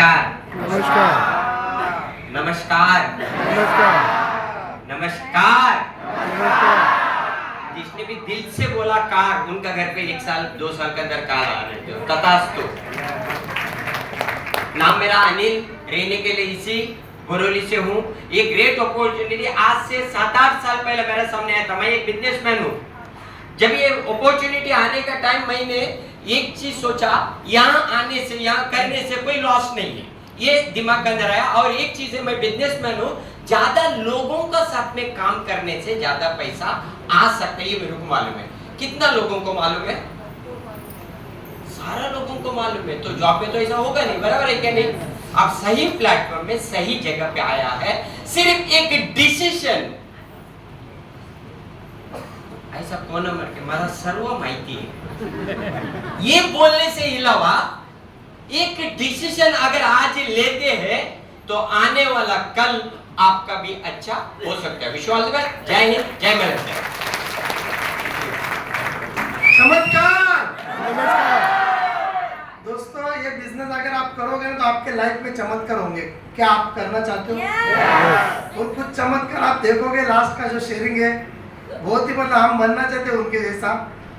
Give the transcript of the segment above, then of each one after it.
नमस्कार नमस्कार नमस्कार नमस्कार नमस्कार। नमस्कार। जिसने भी दिल से बोला कार, उनका घर पे 1 साल 2 साल के अंदर कार आने दो। तथास्तु। नाम मेरा अनिल, रहने के लिए इसी बोरोली से हूँ। ये ग्रेट अपॉर्चुनिटी आज से 7-8 साल पहले मेरे सामने आया था। मैं एक बिजनेसमैन हूँ। जब ये अपॉर्चुनिटी आने का टाइम, मैंने एक चीज सोचा, यहाँ आने से, यहाँ करने से कोई लॉस नहीं है, ये दिमाग के अंदर आया। और एक चीज है, मैं बिजनेसमैन हूँ, ज्यादा लोगों का साथ में काम करने से ज्यादा पैसा आ सकता है, ये मेरे को मालूम है। कितना लोगों को मालूम है? सारा लोगों को मालूम है। तो जॉब पे तो ऐसा होगा नहीं, बराबर है क्या नहीं? आप सही प्लेटफॉर्म में सही जगह पे आया है। सिर्फ एक डिसीजन, ऐसा कोण म्हणते मला सर्व माहिती है, ये बोलने से अलावा एक डिसीजन अगर आज लेते हैं तो आने वाला कल आपका भी अच्छा हो सकता है। विश्वास है। जय हिंद, जय भारत। चमत्कार। नमस्कार। दोस्तों, ये बिजनेस अगर आप करोगे ना तो आपके लाइफ में चमत्कार होंगे। क्या आप करना चाहते हो? और कुछ चमत्कार आप देखोगे। लास्ट का जो शेयरिंग है बहुत ही, मतलब हम बनना चाहते हैं उनके जैसा।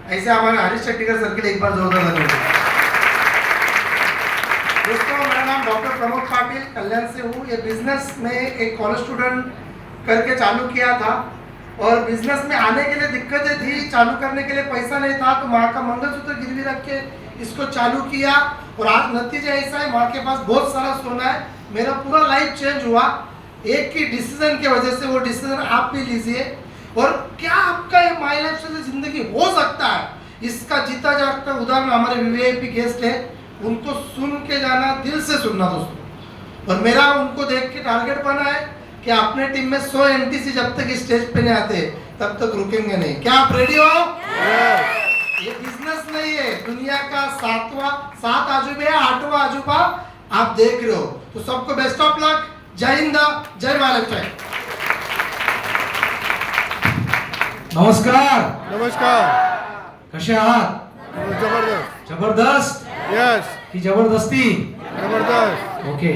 ऐसे हमारे हरीश चट्टीकर सर के लिए एक बार जोरदार तालियां। दोस्तों, मेरा नाम डॉक्टर प्रमोद पाटिल, कल्याण से हूँ। ये बिजनेस में एक कॉलेज स्टूडेंट करके चालू किया था और बिजनेस में आने के लिए दिक्कतें थी। चालू करने के लिए पैसा नहीं था, तो माँ का मंगलसूत्र गिरवी रख के इसको चालू किया और आज नतीजा ऐसा है, माँ के पास बहुत सारा सोना है। मेरा पूरा लाइफ चेंज हुआ एक ही डिसीजन की वजह से। वो डिसीजन आप भी लीजिए। और क्या आपका ये माई लाइफ से जिंदगी हो सकता है, इसका जीता जागता उदाहरण हमारे वीवीआईपी गेस्ट है। उनको सुन के जाना, दिल से सुनना दोस्तों। और मेरा उनको देख के टारगेट बना है कि अपने टीम में 100 एनटीसी जब तक स्टेज पे नहीं आते तब तक रुकेंगे नहीं। क्या आप रेडी हो? ये बिजनेस नहीं है, दुनिया का 7 अजूबे है, 8वां अजूबा आप देख रहे हो। तो सबको बेस्ट ऑफ लक। जय हिंद, जय महाराष्ट्र। नमस्कार। नमस्कार। कसे आहात? जबरदस्त। जबरदस्त यस, की जबरदस्ती? जबरदस्त। ओके.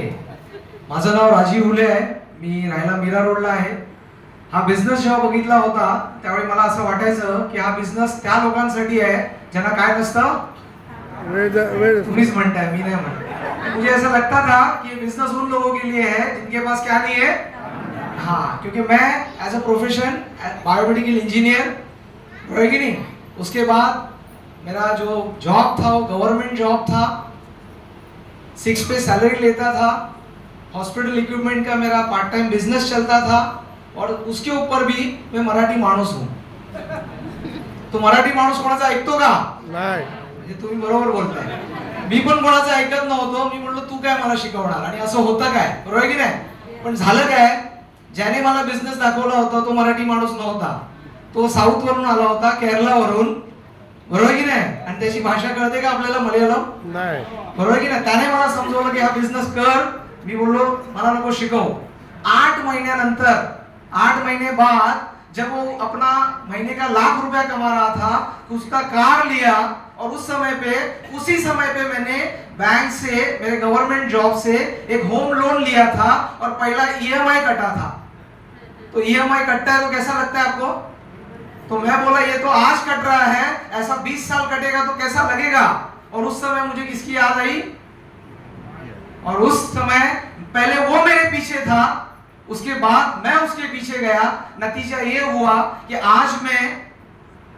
माझं नाव राजीव हुले आहे. मी राहायला मीरा रोडला आहे. हा बिझनेस जेव्हा बघितला होता त्यावेळी मला असं वाटायचं की हा बिझनेस त्या लोकांसाठी आहे ज्यांना काय नसतं. तुम्हीच म्हणताय, मी नाही म्हणत. मुझे ऐसा लगता था कि बिजनेस उन लोगों के लिए है जिनके पास क्या नहीं है. हाँ, क्योंकि मैं as a profession biomedical engineer, है कि नहीं, उसके बाद मेरा जो जॉब था वो गवर्नमेंट जॉब था, 6 पे सैलरी लेता था, हॉस्पिटल इक्विपमेंट का मेरा पार्ट टाइम बिजनेस चलता था और उसके ऊपर भी मैं मराठी माणूस हूँ. तो मराठी माणूस कोणाचा ऐकतो का? नाही. म्हणजे तुम्ही बरोबर बोलताय. मी पण कोणाचं ऐकत नव्हतो. मी म्हणलो तू काय मला शिकवणार, आणि असं होतं काय, बरोबर की नाही. पण झालं काय, ज्याने मला बिझनेस दाखवला होता तो मराठी माणूस नव्हता. तो साऊथ वरून आला होता, केरलावरून, बरोबर की नाही. आणि त्याची भाषा कळते का आपल्याला? मलयाळम नाही. बरोबर की नाही. त्याने मला समजवलं की हा बिझनेस कर. मी बोललो मला नको शिकव. 8 महीने बाद जब वो अपना महीने का ₹1,00,000 कमा रहा था, उसका कार लिया और उसी समय पे मैंने बैंक से, मेरे गवर्नमेंट जॉब से एक होम लोन लिया था और पहला ईएमआई कटा था. तो ईएमआई कटता है तो कैसा लगता है आपको? तो मैं बोला ये तो आज कट रहा है, ऐसा 20 साल कटेगा तो कैसा लगेगा. और उस समय मुझे किसकी याद आई? और उस समय पहले वो मेरे पीछे था, उसके बाद मैं उसके पीछे गया. नतीजा ये हुआ कि आज मैं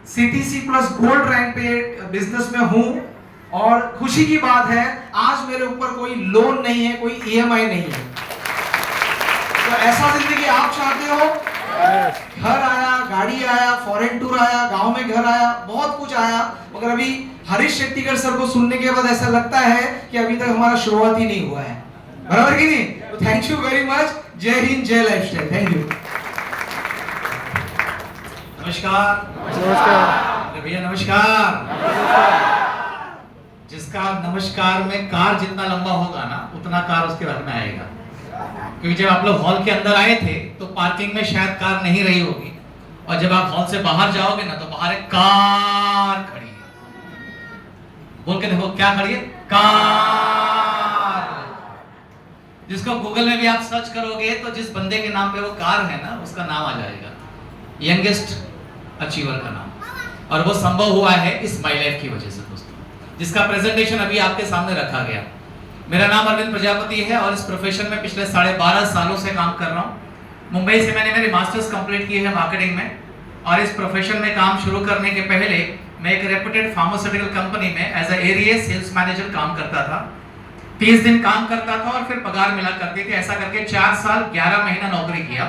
सीटीसी प्लस गोल्ड रैंक पे बिजनेस में हूं. और खुशी की बात है, आज मेरे ऊपर कोई लोन नहीं है, कोई ईएमआई नहीं है. तो ऐसा जिंदगी आप चाहते हो? घर आया, गाड़ी आया, फॉरेन टूर आया, गांव में घर आया, बहुत कुछ आया, मगर अभी हरीश शेट्टीकर सर को सुनने के बाद ऐसा लगता है कि अभी तक हमारा शुरुआत ही नहीं हुआ है. बराबर की नहीं. तो थैंक यू वेरी मच. जय हिंद, जय लाइफस्टाइल. Thank you. नमस्कार. नमस्कार. भैया नमस्कार. जिसका नमस्कार में कार जितना लंबा होगा ना, उतना कार उसके रख में आएगा. क्योंकि जब आप लोग हॉल के अंदर आए थे तो पार्किंग में शायद कार नहीं रही होगी, और जब आप हॉल से बाहर जाओगे ना तो बाहर एक कार खड़ी है. बोल के देखो क्या खड़ी है? कार. जिसको गूगल में भी आप सर्च करोगे तो जिस बंदे के नाम पे वो कार है ना, उसका नाम आ जाएगा, यंगेस्ट अचीवर का नाम। और वो संभव हुआ है इस माई लाइफ की वजह से दोस्तों, जिसका प्रेजेंटेशन अभी आपके सामने रखा गया। मेरा नाम अरविंद प्रजापति है और इस प्रोफेशन में पिछले 12.5 सालों से काम कर रहा हूँ। मुंबई से मैंने मेरी मास्टर्स कंप्लीट की है मार्केटिंग में, और इस प्रोफेशन में काम शुरू करने के पहले मैं एक रेप्यूटेड फार्मास्यूटिकल कंपनी में as a area sales manager काम करता था। 30 दिन काम करता था और फिर पगार मिला करती थी। ऐसा करके 4 साल 11 महीना नौकरी किया,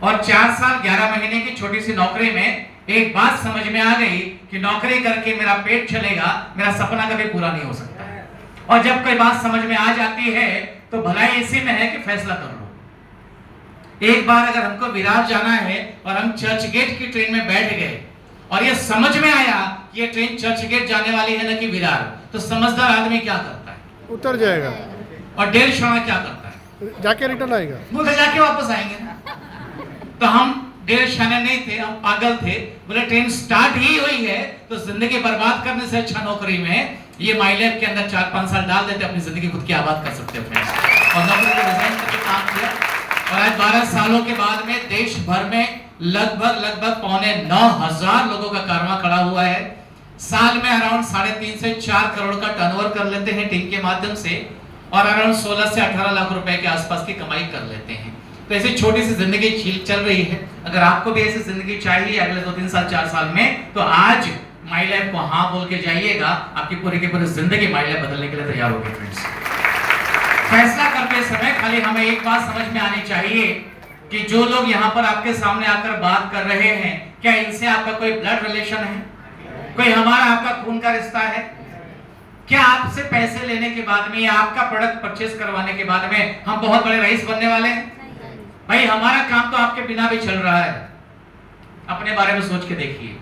और 4 साल 11 महीने की छोटी सी नौकरी में एक बात समझ में आ गई कि नौकरी करके मेरा पेट चलेगा, मेरा सपना कभी पूरा नहीं हो सकता है। और जब कोई बात समझ में आ जाती है तो भलाई इसी में है कि फैसला कर लो। एक बार अगर हमको विरार जाना है और हम चर्च गेट की ट्रेन में बैठ गए और ये समझ में आया कि ये ट्रेन चर्च गेट जाने वाली है ना कि विरार, तो समझदार आदमी क्या करता है? उतर जाएगा और 1.5 क्षण क्या करता है? जाके रिटर्न आएगा, मुझे जाके वापस आएंगे ना। तो हम 1.5 क्षण नहीं थे, हम पागल थे। बोले ट्रेन स्टार्ट ही हुई है तो जिंदगी बर्बाद करने से अच्छा नौकरी में ये माई लाइफ के अंदर 4-5 साल डाल देते, अपनी जिंदगी खुद की आबाद कर सकते हैं। और नौकरी को डिजाइन करके काम किया, और आज 12 सालों के बाद में देश भर में लगभग 9,500 लोगों का कारवां खड़ा हुआ है। साल में अराउंड 3.5 से 4 करोड़ का टर्नओवर कर लेते हैं टीम के माध्यम से, और अराउंड 16 से 18 लाख रुपए के आसपास की कमाई कर लेते हैं। तो ऐसी छोटी सी जिंदगी चल रही है। अगर आपको भी ऐसी जिंदगी चाहिए अगले 2-3 साल 4 साल में, तो आज माई लाइफ को हाँ बोल के जाइएगा, आपकी पूरी की पूरी जिंदगी माई लाइफ बदलने के लिए तैयार होगी फ्रेंड्स। फैसला करते समय खाली हमें एक बात समझ में आनी चाहिए कि जो लोग यहाँ पर आपके सामने आकर बात कर रहे हैं, क्या इनसे आपका कोई ब्लड रिलेशन है? कोई हमारा आपका खून का रिश्ता है? क्या आपसे पैसे लेने के बाद में या आपका प्रोडक्ट परचेज करवाने के बाद में हम बहुत बड़े रईस बनने वाले हैं? भाई हमारा काम तो आपके बिना भी चल रहा है। अपने बारे में सोच के देखिए।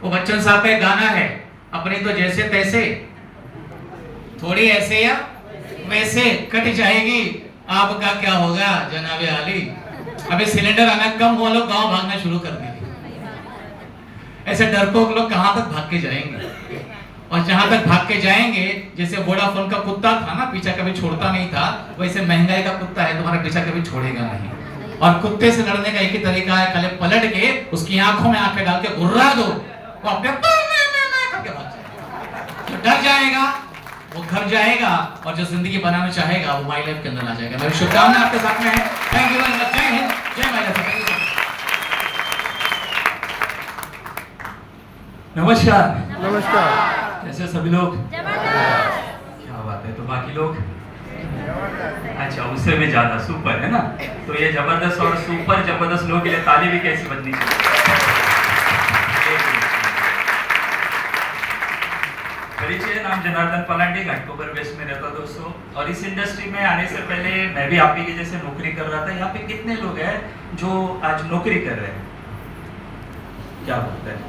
वो बच्चन साहब का एक गाना है, अपनी तो जैसे तैसे थोड़ी ऐसे या वैसे कट जाएगी, आपका क्या होगा जनाबे आली। अभी सिलेंडर आना कम हुआ, लोग गांव भागना शुरू कर देंगे। ऐसे डरपोक लोग कहां तक भाग के जाएंगे? और जहां तक भाग के जाएंगे, जैसे वोडाफोन का कुत्ता था ना, पीछा कभी छोड़ता नहीं था, वैसे महंगाई का कुत्ता है, तुम्हारा पीछा कभी छोड़ेगा नहीं। और कुत्ते से लड़ने का एक ही तरीका है, खाली पलट के उसकी आंखों में आंखें डाल के घुर्रा दो, वो अपने करके भाग जाएगा। जो डर जाएगा वो घर जाएगा, और जो जिंदगी बनाना चाहेगा वो माई लाइफ के अंदर आ जाएगा। मेरी शुभकामनाएं आपके साथ में है। Thank you very much. जय हिंद, जय माई लाइफ। नमस्कार। नमस्कार। कैसे सभी लोग? क्या बात है। तो बाकी लोग अच्छा, उससे भी ज्यादा सुपर है ना। तो ये जबरदस्त और सुपर जबरदस्त लोगों के लिए ताली भी कैसी बजनी चाहिए। परिचय, नाम जनार्दन पलांडे, घाटकोपर वेस्ट में रहता दोस्तों। और इस इंडस्ट्री में आने से पहले मैं भी आप ही के जैसे नौकरी कर रहा था। यहाँ पे कितने लोग हैं जो आज नौकरी कर रहे हैं? क्या बोलते हैं?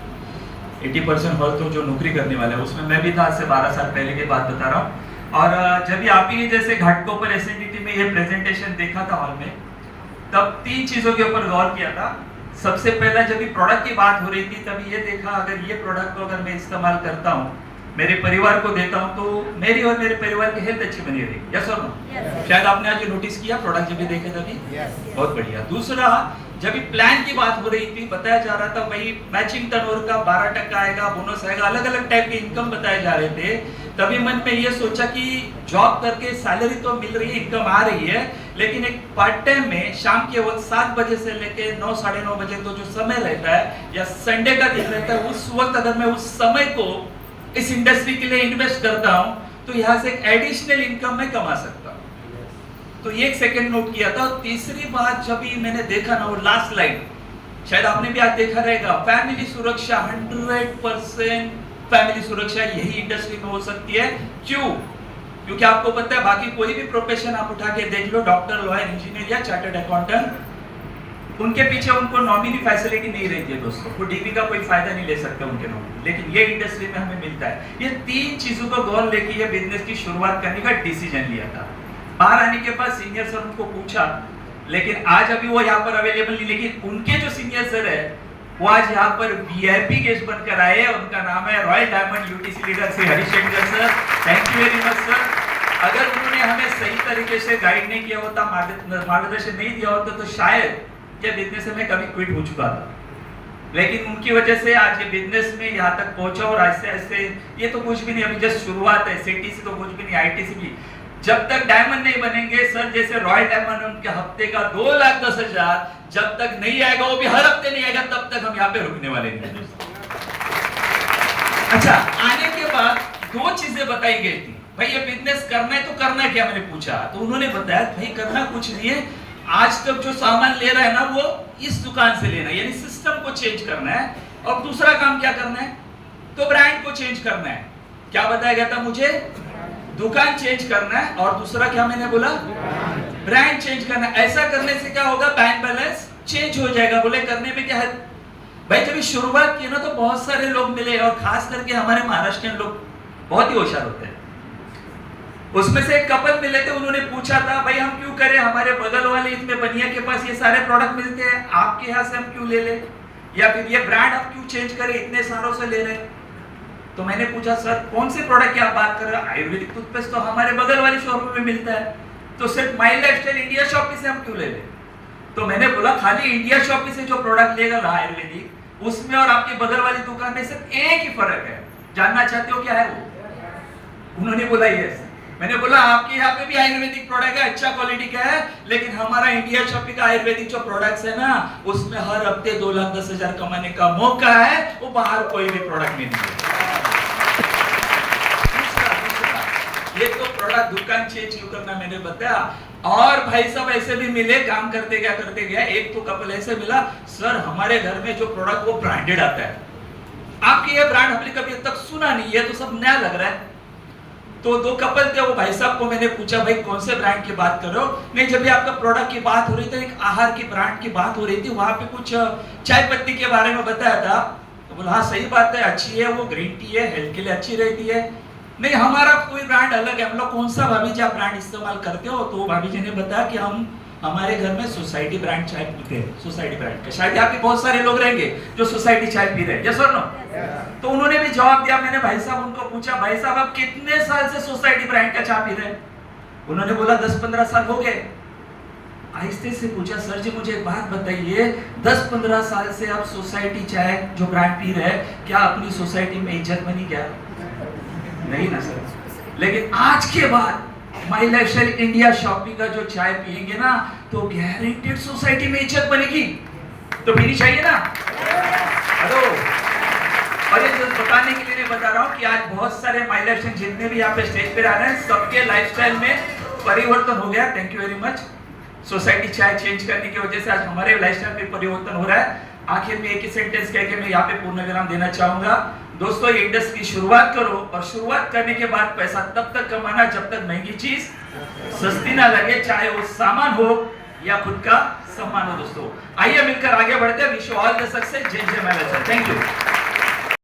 80% हॉल तो जो नौकरी करने वाला है, उसमें मैं भी था। आज से 12 साल पहले की बात बता रहा हूँ। और जब भी आप ही जैसे घाटकोपर एसएनडीटी में ये प्रेजेंटेशन देखा था हॉल में, तब 3 चीजों के ऊपर गौर किया था। सबसे पहला, जब भी प्रोडक्ट की बात हो रही थी, तब ये देखा अगर ये प्रोडक्ट को अगर मैं इस्तेमाल करता हूँ, मेरे परिवार को देता हूँ, तो मेरी और मेरे परिवार की हेल्थ अच्छी बनी रही। यस और नो? शायद आपने आज नोटिस किया प्रोडक्ट जब भी देखे तभी। बहुत बढ़िया। दूसरा, जब भी प्लान की बात हो रही थी, बताया जा रहा था भाई मैचिंग टर्नओवर का 12% आएगा, बोनस आएगा, अलग अलग टाइप के इनकम बताए जा रहे थे। तभी मन में ये सोचा कि जॉब करके सैलरी तो मिल रही है, इनकम आ रही है, लेकिन एक पार्ट टाइम में शाम के वक्त 7 बजे से लेके 9 साढ़े 9 बजे तो जो समय रहता है या संडे का दिन रहता है, उस वक्त अगर मैं उस समय को इस इंडस्ट्री के लिए इन्वेस्ट करता हूं, तो यहाँ से एक एडिशनल इनकम मैं कमा सकता हूँ। तो ये एक सेकंड नोट किया था। और तीसरी बात जब भी मैंने देखा ना, वो लास्ट लाइन शायद आपने भी आज देखा रहेगा, फैमिली सुरक्षा 100% फैमिली सुरक्षा यही इंडस्ट्री में हो सकती है। क्यों? क्योंकि आपको पता है बाकी कोई भी प्रोफेशन आप उठा के देख लो, डॉक्टर, लॉयर, इंजीनियर या चार्टर्ड अकाउंटेंट, उनके पीछे उनको नॉमिनी फैसिलिटी नहीं रहती है दोस्तों। वो डीपी का कोई फायदा नहीं ले सकते उनके नॉमिनी, लेकिन ये इंडस्ट्री में हमें मिलता है। ये 3 चीजों को गौर लेके ये बिजनेस की शुरुआत करने का डिसीजन लिया था। बाहर आने के बाद सीनियर सर उनको पूछा, लेकिन आज अभी वो यहाँ पर अवेलेबल नहीं, लेकिन उनके जो सीनियर सर है वो आज यहाँ पर वीआईपी गेस्ट बनकर आए। उनका नाम है royal diamond UTC leader Shri Harish Shankar sir. Thank you very much sir. अगर उन्होंने हमें सही तरीके से गाइड नहीं किया होता, मार्गदर्शन नहीं दिया होता, तो शायद ये बिजनेस में कभी क्विट हो चुका था। लेकिन उनकी वजह से आज ये बिजनेस में यहाँ तक पहुंचा, और ऐसे ऐसे ये तो कुछ भी नहीं, अभी जस्ट शुरुआत है। सिटी से तो कुछ भी नहीं, आईटीसी भी। जब तक डायमंड नहीं बनेंगे सर, जैसे रॉयल डायमंड उनके हफ्ते का 2,10,000 जब तक नहीं आएगा, वो भी हर हफ्ते नहीं आएगा, तब तक हम यहाँ पे रुकने वाले नहीं। अच्छा, आने के बाद 2 चीजें बताई गई थी, भाई ये बिजनेस करना है तो करना क्या, मैंने पूछा तो उन्होंने बताया भाई करना कुछ नहीं है, आज तक जो सामान ले रहा है ना वो इस दुकान से लेना है, यानी सिस्टम को चेंज करना है। और दूसरा काम क्या करना है, तो ब्रांड को चेंज करना है। क्या बताया गया था मुझे, दुकान चेंज करना है, और दूसरा क्या मैंने बोला, ब्रांड चेंज करना है। ऐसा करने से क्या होगा, बैंक बैलेंस चेंज हो जाएगा। बोले करने में क्या है भाई, जब शुरुआत की ना तो बहुत सारे लोग मिले, और खास करके हमारे महाराष्ट्रियन लोग बहुत ही होशियार होते हैं। उसमें से एक कपल मिले थे, उन्होंने पूछा था भाई हम क्यों करें, हमारे बगल वाले इसमें बनिया के पास ये सारे प्रोडक्ट मिलते हैं, आपके यहाँ से हम क्यों ले ले, या फिर ये ब्रांड आप क्यों चेंज करें, इतने सालों से ले रहे। तो मैंने पूछा सर कौन से प्रोडक्ट की आप बात कर रहे हो, आयुर्वेदिक टूथपेस्ट तो हमारे बगल वाले शोरूम में मिलता है, तो सिर्फ माई लाइफस्टाइल इंडिया शॉपी से हम क्यों ले ले। तो मैंने बोला खाली इंडिया शॉपी से जो प्रोडक्ट लेगा ना आयुर्वेदिक, उसमें और आपके बगल वाली दुकान में सिर्फ एक ही फर्क है, जानना चाहते हो क्या है वो। उन्होंने बोला यस। मैंने बोला आपके यहाँ पे भी आयुर्वेदिक प्रोडक्ट है, अच्छा क्वालिटी का है, लेकिन हमारा इंडिया शॉपी का आयुर्वेदिक जो प्रोडक्ट्स है ना, उसमें हर हफ्ते 2,10,000 कमाने का मौका है, वो बाहर कोई भी प्रोडक्ट नहीं है। ये तो प्रोडक्ट दुकान चेंज क्यों करना मैंने बताया। और भाई सब ऐसे भी मिले, काम करते गया। एक तो कपल ऐसे मिला, सर हमारे घर में जो प्रोडक्ट वो ब्रांडेड आता है, आपके ये ब्रांड हमने कभी तक सुना नहीं है, तो सब नया लग रहा है। तो 2 कपल थे, वो भाई साहब को मैंने पूछा भाई कौन से ब्रांड की बात कर रहे हो। नहीं, जब भी आपका प्रोडक्ट की बात हो रही थी, एक आहार की ब्रांड की बात हो रही थी, वहां पे कुछ चाय पत्ती के बारे में बताया था। तो बोला हाँ सही बात है, अच्छी है वो, ग्रीन टी है, हेल्थ के लिए अच्छी रहती है। नहीं हमारा कोई ब्रांड अलग है। हम लोग कौन सा भाभी जी आप ब्रांड इस्तेमाल करते हो, तो भाभी जी ने बताया कि हम हमारे घर में सोसाइटी ब्रांड चाय पीते हैं, सोसाइटी ब्रांड का। शायद यहाँ पे बहुत सारे लोग रहेंगे जो सोसाइटी चाय पी रहे हैं, यस और नो। तो उन्होंने भी जवाब दिया। मैंने भाई साहब उनको पूछा भाई साहब आप कितने साल से सोसाइटी ब्रांड का चाय पी रहे हैं। उन्होंने बोला 10-15 साल हो गए। आहिस्ते से पूछा सर जी मुझे एक बात बताइए, 10-15 साल से आप सोसाइटी चाय जो ब्रांड पी रहे हैं, क्या अपनी सोसाइटी में इज्जत बनी क्या? नहीं ना सर। लेकिन आज के बाद माई लाइफस्टाइल इंडिया शॉपी का जो चाय पिएंगे ना, तो गारंटेड सोसाइटी में इज्जत बनेगी। तो पीनी चाहिए ना। हेलो, और ये सिर्फ बताने के लिए नहीं बता रहा हूँ कि आज बहुत सारे माई लाइफस्टाइल जितने भी यहाँ पे स्टेज पे आ रहे हैं, सबके लाइफस्टाइल में परिवर्तन हो गया। Thank you very much. Society चाय चेंज करने की वजह से आज हमारे लाइफस्टाइल में परिवर्तन हो रहा है। आखिर में एक ही सेंटेंस कह के मैं यहाँ पे पूर्ण विराम देना चाहूंगा। दोस्तों ये इंडस्ट्री की शुरुआत करो, और शुरुआत करने के बाद पैसा तब तक कमाना जब तक महंगी चीज सस्ती ना लगे, चाहे वो सामान हो या खुद का सम्मान हो। दोस्तों आइए मिलकर आगे बढ़ते हैं। Wish you all the success. जय जय महाराज। Thank you.